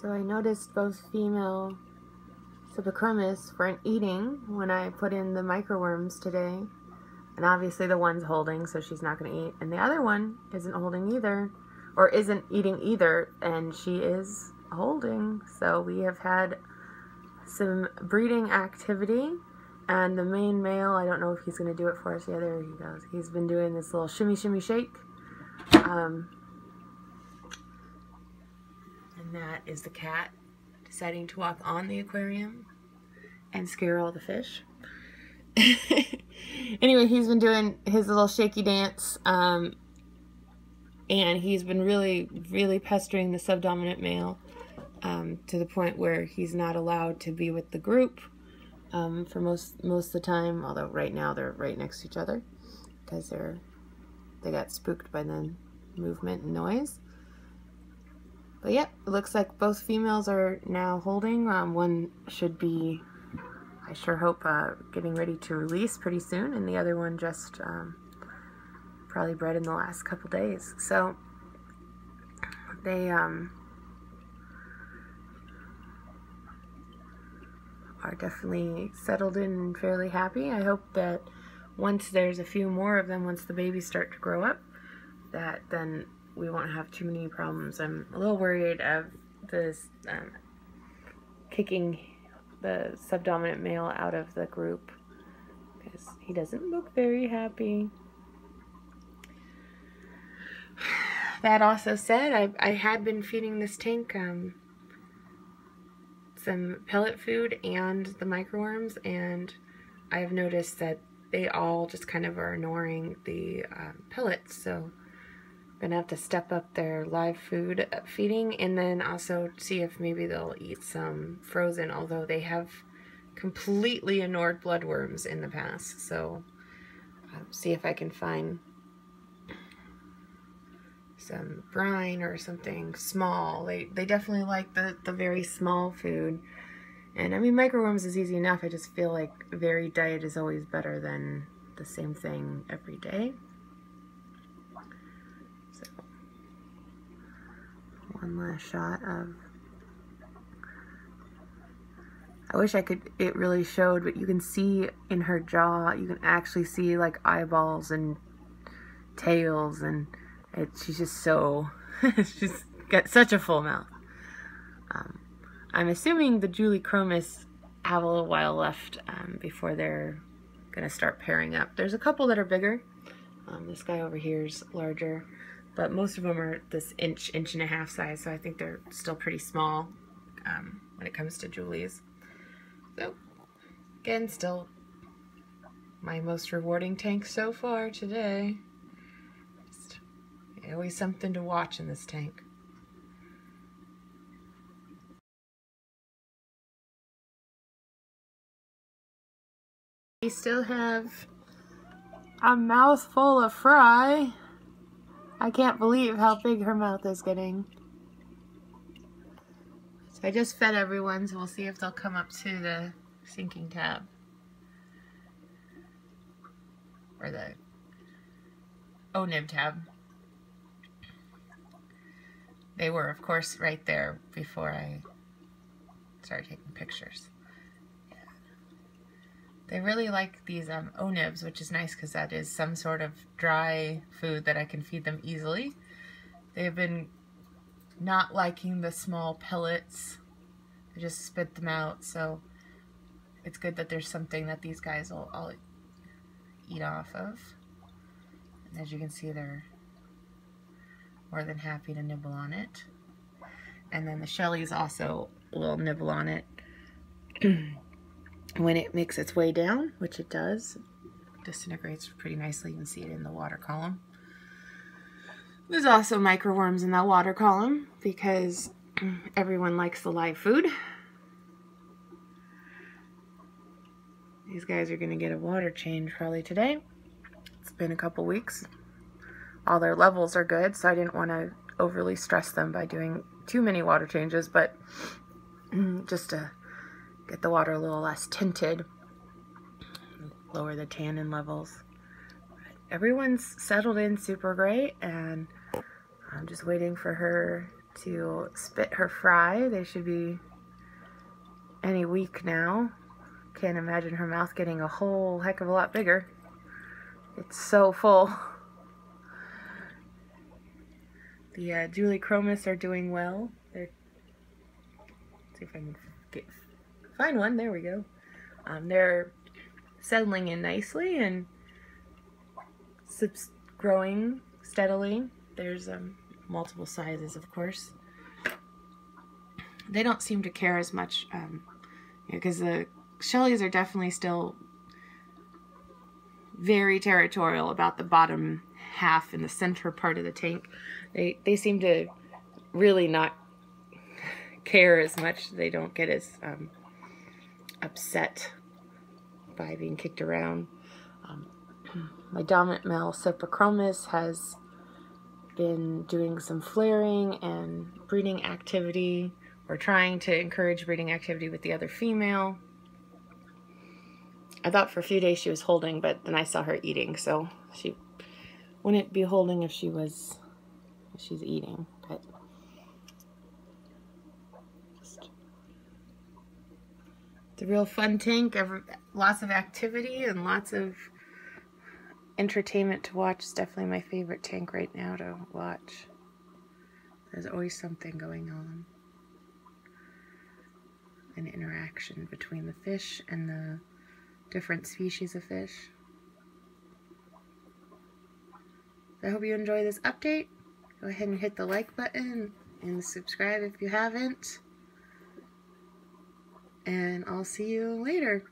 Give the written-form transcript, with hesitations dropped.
So I noticed both female Cypochromys weren't eating when I put in the microworms today. And obviously the one's holding, so she's not going to eat. And the other one isn't holding either, or isn't eating either, and she is holding. So we have had some breeding activity. And the main male, I don't know if he's going to do it for us. Yeah, there he goes. He's been doing this little shimmy, shimmy, shake. And that is the cat deciding to walk on the aquarium and scare all the fish. Anyway, he's been doing his little shaky dance, and he's been really pestering the subdominant male to the point where he's not allowed to be with the group for most of the time, although right now they're right next to each other because they got spooked by the movement and noise. But yep, it looks like both females are now holding. One should be, I sure hope, getting ready to release pretty soon, and the other one just probably bred in the last couple days. So they are definitely settled in and fairly happy. I hope that once there's a few more of them, once the babies start to grow up, that then we won't have too many problems. I'm a little worried of this kicking the subdominant male out of the group because he doesn't look very happy. That also said, I had been feeding this tank some pellet food and the microworms, and I've noticed that they all just kind of are ignoring the pellets, so I'm gonna have to step up their live food feeding, and then also see if maybe they'll eat some frozen, although they have completely ignored bloodworms in the past. So see if I can find some brine or something small. They definitely like the very small food. And I mean, microworms is easy enough. I just feel like varied diet is always better than the same thing every day. So one last shot of, I wish it really showed, but you can see in her jaw, you can actually see like eyeballs and tails, and she's just so, she's got such a full mouth. I'm assuming the Julichromis have a little while left before they're going to start pairing up. There's a couple that are bigger. This guy over here is larger, but most of them are this inch and a half size, so I think they're still pretty small when it comes to Julies. So, again, still my most rewarding tank so far today. Just always something to watch in this tank. We still have a mouthful of fry. I can't believe how big her mouth is getting. So I just fed everyone, so we'll see if they'll come up to the sinking tab. Or the O-nib tab. They were, of course, right there before I started taking pictures. They really like these O-nibs, which is nice because that is some sort of dry food that I can feed them easily. They've been not liking the small pellets. I just spit them out, so it's good that there's something that these guys will all eat off of. And as you can see, they're more than happy to nibble on it. And then the Shelly's also will nibble on it when it makes its way down, which it does. It disintegrates pretty nicely. You can see it in the water column. There's also microworms in that water column because everyone likes the live food. These guys are going to get a water change probably today. It's been a couple weeks. All their levels are good, so I didn't want to overly stress them by doing too many water changes, but just to get the water a little less tinted, lower the tannin levels. Everyone's settled in super great, and I'm just waiting for her to spit her fry. They should be any week now. Can't imagine her mouth getting a whole heck of a lot bigger. It's so full. The Julie Chromis are doing well. Let's see if I can find one. There we go. They're settling in nicely and growing steadily. There's multiple sizes, of course. They don't seem to care as much because the Shelleys are definitely still very territorial about the bottom half in the center part of the tank. They seem to really not care as much. They don't get as upset by being kicked around. My dominant male Sopochromis has been doing some flaring and breeding activity, or trying to encourage breeding activity with the other female. I thought for a few days she was holding, but then I saw her eating, so she wouldn't be holding if she's eating. But it's a real fun tank. Lots of activity and lots of entertainment to watch. It's definitely my favorite tank right now to watch. There's always something going on. An interaction between the fish and the different species of fish. I hope you enjoy this update. Go ahead and hit the like button and subscribe if you haven't. And I'll see you later.